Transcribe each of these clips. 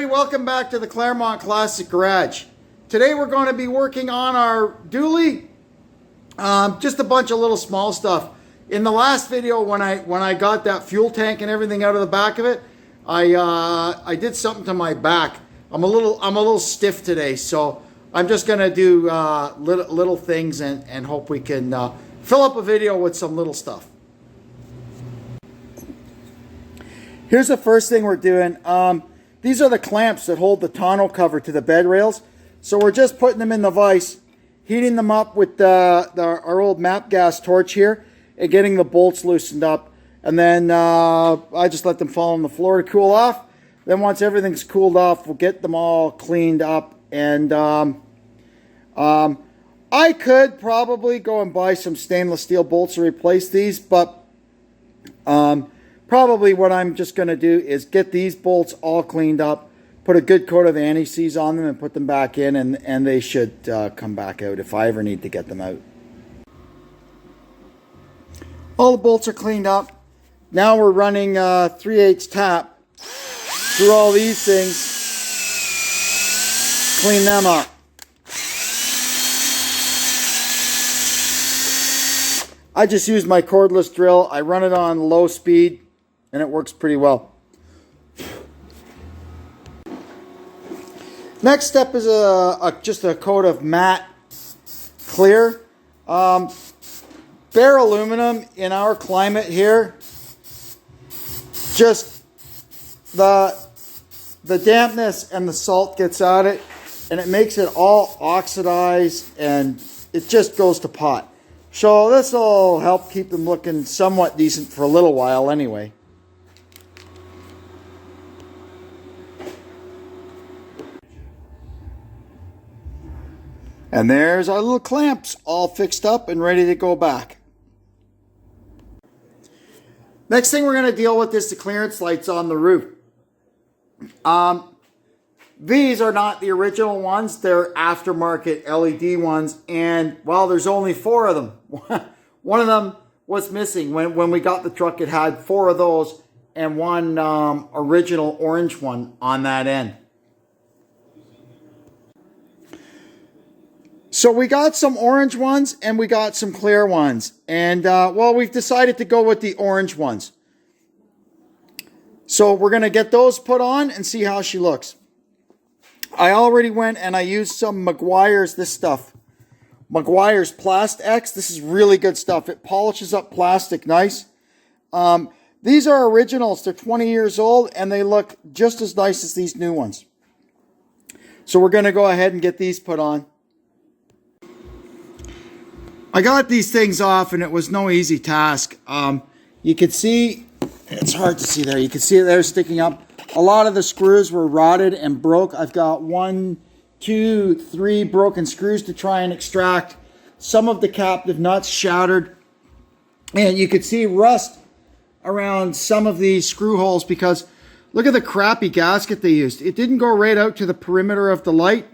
everybody, welcome back to the Claremont Classic Garage. Today we're going to be working on our dually. Just a bunch of little small stuff. In the last video when I got that fuel tank and everything out of the back of it, I did something to my back. I'm a little stiff today, so I'm just going to do little things and hope we can fill up a video with some little stuff. Here's the first thing we're doing. These are the clamps that hold the tonneau cover to the bed rails. So we're just putting them in the vise, heating them up with our old MAP gas torch here, and getting the bolts loosened up. And then I just let them fall on the floor to cool off. Then once everything's cooled off, we'll get them all cleaned up. And I could probably go and buy some stainless steel bolts to replace these, but probably what I'm just going to do is get these bolts all cleaned up, put a good coat of anti-seize on them, and put them back in, and they should come back out if I ever need to get them out. All the bolts are cleaned up. Now we're running 3/8 tap through all these things, clean them up. I just use my cordless drill. I run it on low speed, and it works pretty well. Next step is just a coat of matte clear. Bare aluminum in our climate here, just the dampness and the salt gets at it, and it makes it all oxidized, and it just goes to pot. So this will help keep them looking somewhat decent for a little while anyway. And there's our little clamps all fixed up and ready to go back. Next thing we're going to deal with is the clearance lights on the roof. These are not the original ones. They're aftermarket LED ones. And while there's only 4 of them, one of them was missing. When we got the truck, it had 4 of those and one original orange one on that end. So we got some orange ones and we got some clear ones. And, well, we've decided to go with the orange ones. So we're going to get those put on and see how she looks. I already went and I used some Meguiar's, this stuff. Meguiar's Plast-X. This is really good stuff. It polishes up plastic nice. These are originals. They're 20 years old and they look just as nice as these new ones. So we're going to go ahead and get these put on. I got these things off and it was no easy task. You can see, it's hard to see there. You can see they're sticking up. A lot of the screws were rotted and broke. I've got 1, 2, 3 broken screws to try and extract. Some of the captive nuts shattered. And you could see rust around some of these screw holes because look at the crappy gasket they used. It didn't go right out to the perimeter of the light.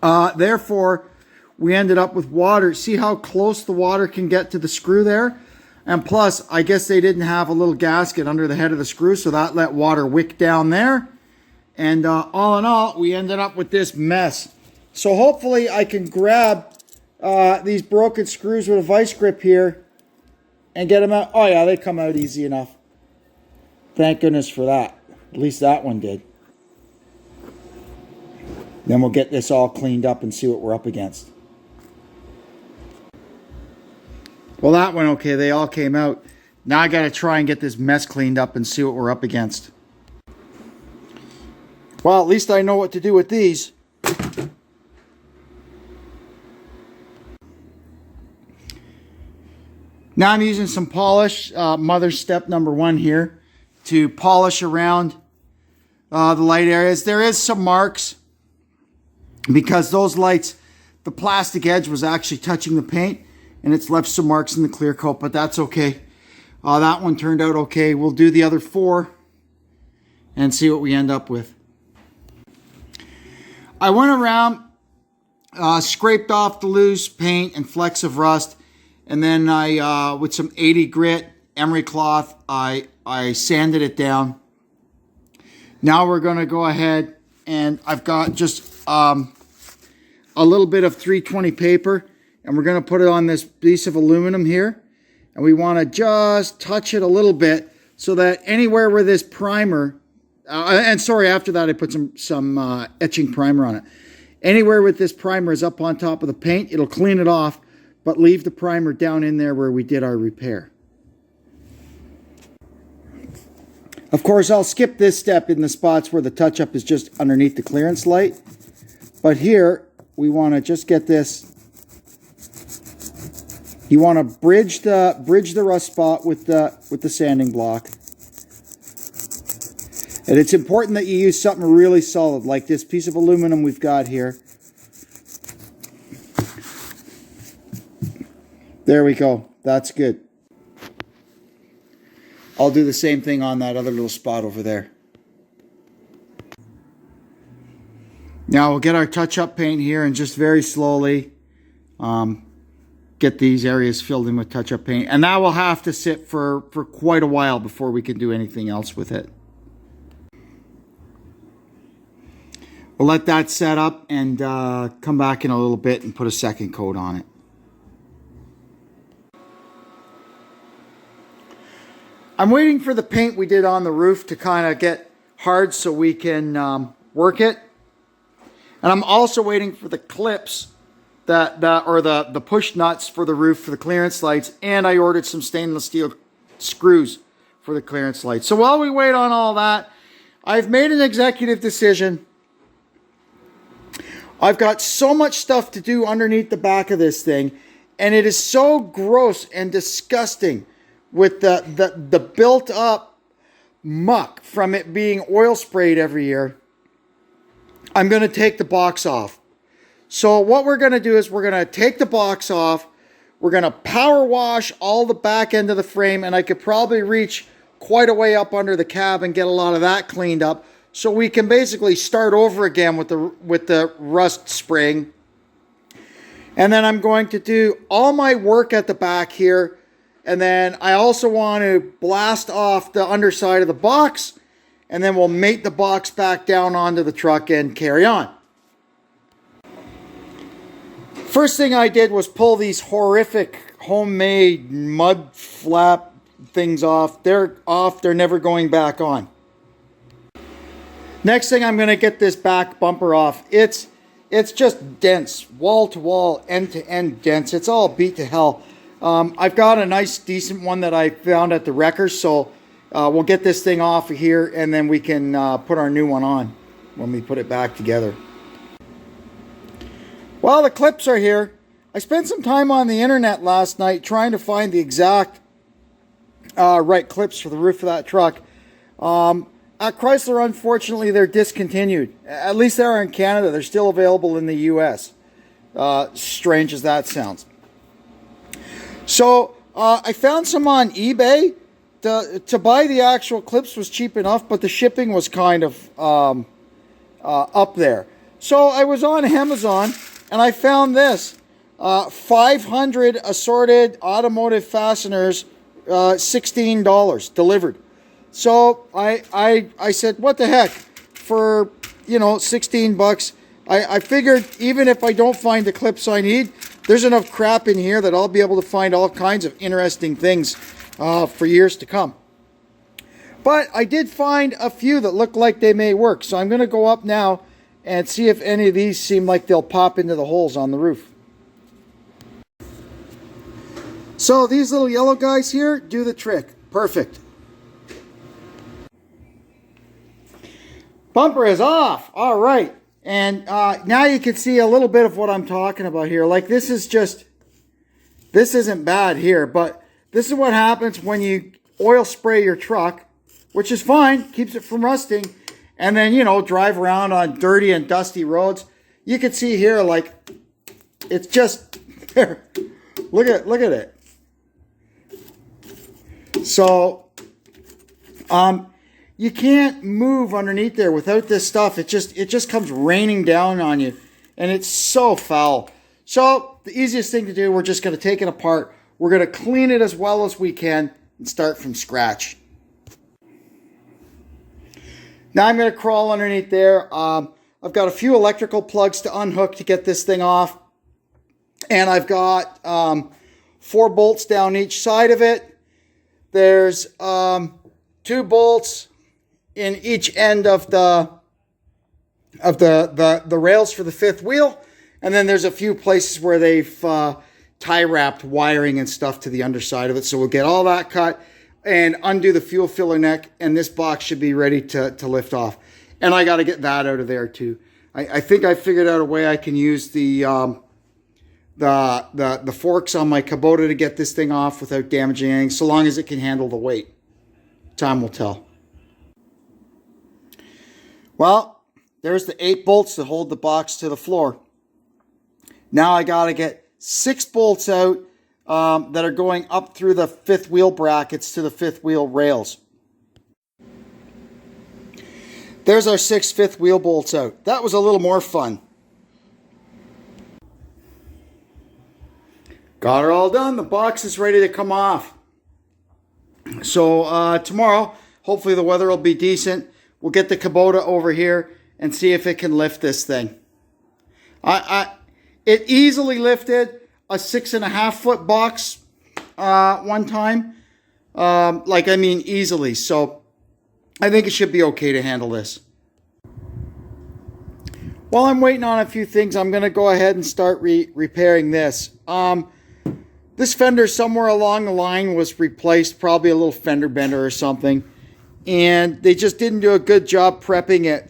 Therefore, we ended up with water. See how close the water can get to the screw there? And plus, I guess they didn't have a little gasket under the head of the screw, so that let water wick down there. And all in all, we ended up with this mess. So hopefully I can grab these broken screws with a vice grip here and get them out. Oh yeah, they come out easy enough. Thank goodness for that. At least that one did. Then we'll get this all cleaned up and see what we're up against. Well, that went okay. They all came out. Now I got to try and get this mess cleaned up and see what we're up against. Well, at least I know what to do with these. Now I'm using some polish, Mother's Step number 1 here, to polish around the light areas. There is some marks because those lights, the plastic edge was actually touching the paint. And it's left some marks in the clear coat, but that's okay. That one turned out okay. We'll do the other 4 and see what we end up with. I went around, scraped off the loose paint and flecks of rust, and then I, with some 80 grit emery cloth, I sanded it down. Now we're going to go ahead, and I've got just a little bit of 320 paper, and we're going to put it on this piece of aluminum here. And we want to just touch it a little bit so that anywhere where this primer, and sorry, after that I put some etching primer on it. Anywhere with this primer is up on top of the paint, it'll clean it off, but leave the primer down in there where we did our repair. Of course, I'll skip this step in the spots where the touch-up is just underneath the clearance light. But here, we want to just get this. You want to bridge the rust spot with the sanding block. And it's important that you use something really solid, like this piece of aluminum we've got here. There we go. That's good. I'll do the same thing on that other little spot over there. Now we'll get our touch-up paint here and just very slowly get these areas filled in with touch-up paint. And that will have to sit for quite a while before we can do anything else with it. We'll let that set up and come back in a little bit and put a second coat on it. I'm waiting for the paint we did on the roof to kind of get hard so we can work it. And I'm also waiting for the clips or the push nuts for the roof for the clearance lights. And I ordered some stainless steel screws for the clearance lights. So while we wait on all that, I've made an executive decision. I've got so much stuff to do underneath the back of this thing. And it is so gross and disgusting with the built up muck from it being oil sprayed every year. I'm going to take the box off. So what we're going to do is we're going to take the box off. We're going to power wash all the back end of the frame, and I could probably reach quite a way up under the cab and get a lot of that cleaned up, so we can basically start over again with the rust spraying. And then I'm going to do all my work at the back here. And then I also want to blast off the underside of the box, and then we'll mate the box back down onto the truck and carry on. First thing I did was pull these horrific homemade mud flap things off. They're off, they're never going back on. Next thing, I'm going to get this back bumper off. It's just dense, wall to wall, end to end dense. It's all beat to hell. I've got a nice, decent one that I found at the Wreckers, so we'll get this thing off of here, and then we can put our new one on when we put it back together. While the clips are here, I spent some time on the internet last night trying to find the exact right clips for the roof of that truck. At Chrysler, unfortunately, they're discontinued. At least they are in Canada. They're still available in the US. Strange as that sounds. So I found some on eBay. To buy the actual clips was cheap enough, but the shipping was kind of up there. So I was on Amazon, and I found this. 500 assorted automotive fasteners, $16 delivered. So I said, what the heck? For, 16 bucks, I figured even if I don't find the clips I need, there's enough crap in here that I'll be able to find all kinds of interesting things for years to come. But I did find a few that look like they may work. So I'm going to go up now and see if any of these seem like they'll pop into the holes on the roof. So these little yellow guys here do the trick. Perfect. Bumper is off. All right. And now you can see a little bit of what I'm talking about here. Like this isn't bad here, but this is what happens when you oil spray your truck, which is fine, keeps it from rusting, and then, drive around on dirty and dusty roads. You can see here, like, it's just, there. Look at it. So, you can't move underneath there without this stuff. It just comes raining down on you, and it's so foul. So the easiest thing to do, we're just going to take it apart. We're going to clean it as well as we can and start from scratch. Now I'm going to crawl underneath there. I've got a few electrical plugs to unhook to get this thing off. And I've got 4 bolts down each side of it. There's 2 bolts in each end of the rails for the 5th wheel. And then there's a few places where they've tie wrapped wiring and stuff to the underside of it. So we'll get all that cut and undo the fuel filler neck, and this box should be ready to lift off. And I got to get that out of there too. I think I figured out a way I can use the forks on my Kubota to get this thing off without damaging anything, so long as it can handle the weight. Time will tell. Well, there's the 8 bolts that hold the box to the floor. Now I got to get 6 bolts out that are going up through the 5th wheel brackets to the 5th wheel rails. There's our 6 5th wheel bolts out. That was a little more fun. Got it all done. The box is ready to come off. So tomorrow, hopefully the weather will be decent. We'll get the Kubota over here and see if it can lift this thing. It easily lifted a 6.5 foot box one time. I mean easily. So I think it should be okay to handle this. While I'm waiting on a few things, I'm going to go ahead and start repairing this. This fender somewhere along the line was replaced, probably a little fender bender or something. And they just didn't do a good job prepping it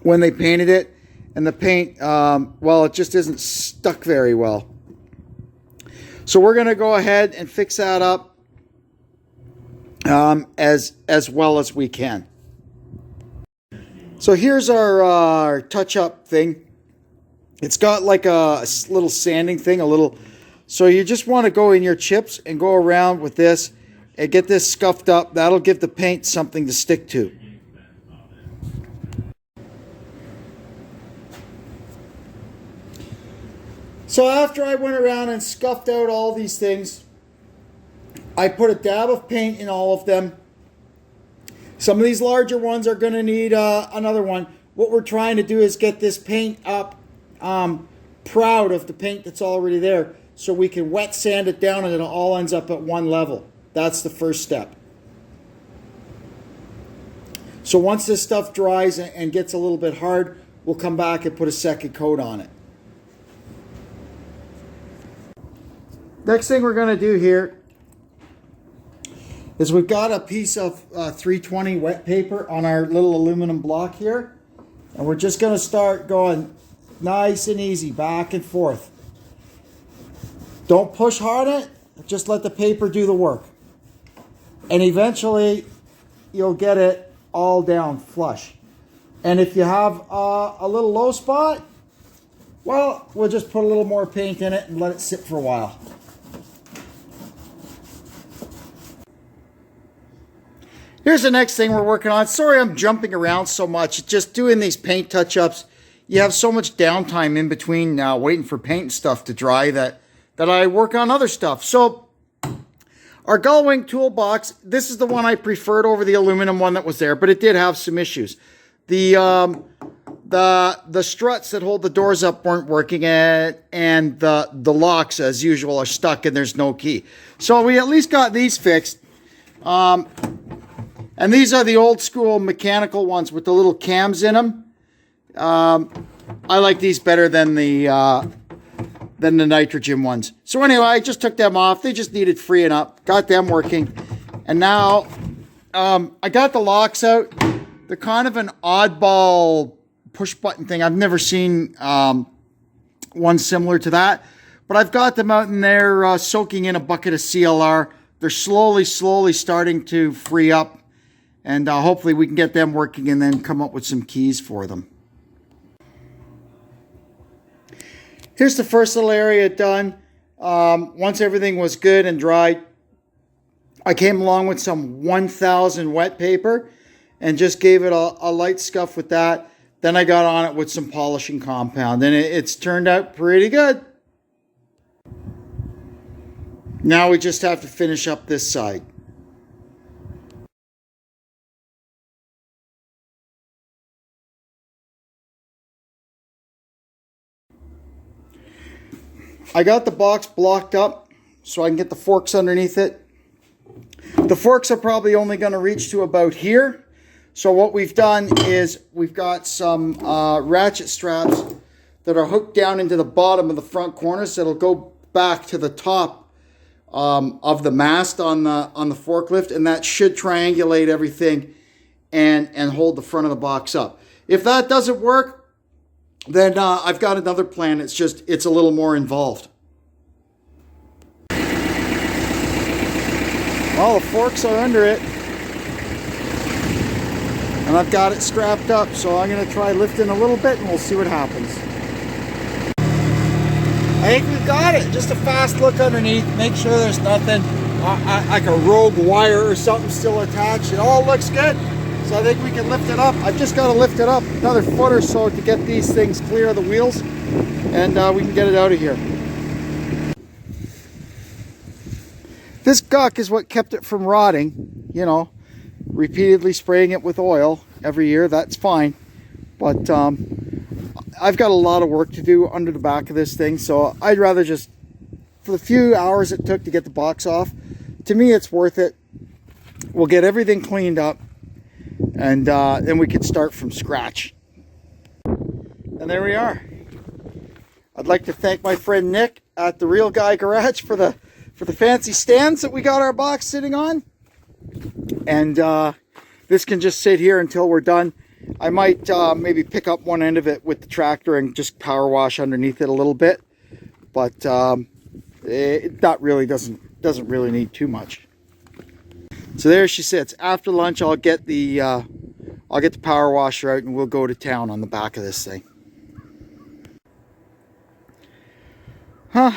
when they painted it. And the paint, well, it just isn't stuck very well. So we're going to go ahead and fix that up as well as we can. So here's our touch-up thing. It's got like a little sanding thing, so you just want to go in your chips and go around with this and get this scuffed up. That'll give the paint something to stick to. So after I went around and scuffed out all these things, I put a dab of paint in all of them. Some of these larger ones are going to need another one. What we're trying to do is get this paint up proud of the paint that's already there, so we can wet sand it down and it all ends up at one level. That's the first step. So once this stuff dries and gets a little bit hard, we'll come back and put a second coat on it. Next thing we're going to do here is we've got a piece of 320 wet paper on our little aluminum block here. And we're just going to start going nice and easy back and forth. Don't push hard on it, just let the paper do the work. And eventually you'll get it all down flush. And if you have a little low spot, well, we'll just put a little more paint in it and let it sit for a while. Here's the next thing we're working on. Sorry I'm jumping around so much. Just doing these paint touch-ups. You have so much downtime in between waiting for paint and stuff to dry that I work on other stuff. So our Gullwing toolbox, this is the one I preferred over the aluminum one that was there, but it did have some issues. The struts that hold the doors up weren't working, and the locks, as usual, are stuck and there's no key. So we at least got these fixed. And these are the old school mechanical ones with the little cams in them. I like these better than the nitrogen ones. So anyway, I just took them off. They just needed freeing up. Got them working. And now I got the locks out. They're kind of an oddball push button thing. I've never seen one similar to that. But I've got them out in there soaking in a bucket of CLR. They're slowly starting to free up. And hopefully we can get them working and then come up with some keys for them. Here's the first little area done. Once everything was good and dry, I came along with some 1000 wet paper and just gave it a light scuff with that. Then I got on it with some polishing compound, and it's turned out pretty good. Now we just have to finish up this side. I got the box blocked up so I can get the forks underneath it. The forks are probably only going to reach to about here. So what we've done is we've got some ratchet straps that are hooked down into the bottom of the front corners that'll go back to the top of the mast on the forklift, and that should triangulate everything and hold the front of the box up. If that doesn't work, then I've got another plan. It's a little more involved. Well, the forks are under it, and I've got it strapped up, so I'm going to try lifting a little bit and we'll see what happens. I think we've got it. Just a fast look underneath, make sure there's nothing like a rogue wire or something still attached. It all looks good, so I think we can lift it up. I've just got to lift it up another foot or so to get these things clear of the wheels, and we can get it out of here. This guck is what kept it from rotting, you know, repeatedly spraying it with oil every year, that's fine. But I've got a lot of work to do under the back of this thing, so I'd rather just, for the few hours it took to get the box off, to me it's worth it. We'll get everything cleaned up, and then we can start from scratch. And there we are. I'd like to thank my friend Nick at the Real Guy Garage for the fancy stands that we got our box sitting on. And this can just sit here until we're done. I might maybe pick up one end of it with the tractor and just power wash underneath it a little bit. But that really doesn't really need too much. So there she sits. After lunch, I'll get the power washer out and we'll go to town on the back of this thing.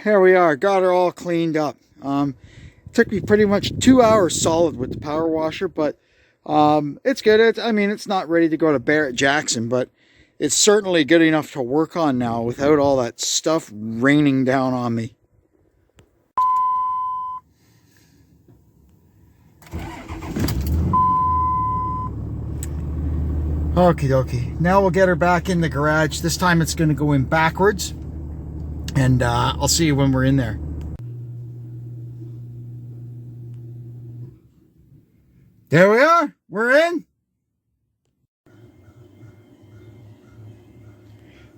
Here we are. Got her all cleaned up. It took me pretty much 2 hours solid with the power washer, but it's good. I mean, it's not ready to go to Barrett Jackson, but it's certainly good enough to work on now without all that stuff raining down on me. Okie dokie. Now we'll get her back in the garage. This time it's going to go in backwards. And I'll see you when we're in there. There we are. We're in.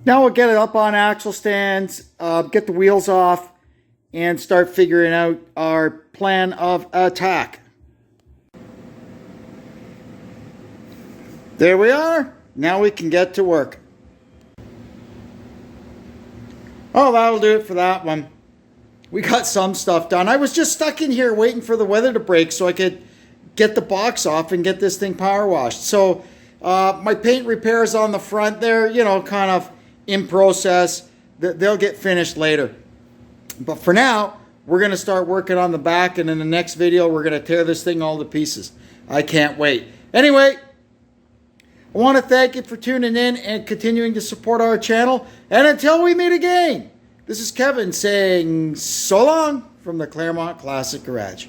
Now we'll get it up on axle stands, get the wheels off, and start figuring out our plan of attack. There we are. Now we can get to work. Oh, that'll do it for that one. We got some stuff done. I was just stuck in here waiting for the weather to break so I could get the box off and get this thing power washed. So my paint repairs on the front, they're, you know, kind of in process. They'll get finished later. But for now, we're going to start working on the back, and in the next video, we're going to tear this thing all to pieces. I can't wait. Anyway, I want to thank you for tuning in and continuing to support our channel. And until we meet again, this is Kevin saying so long from the Claremont Classic Garage.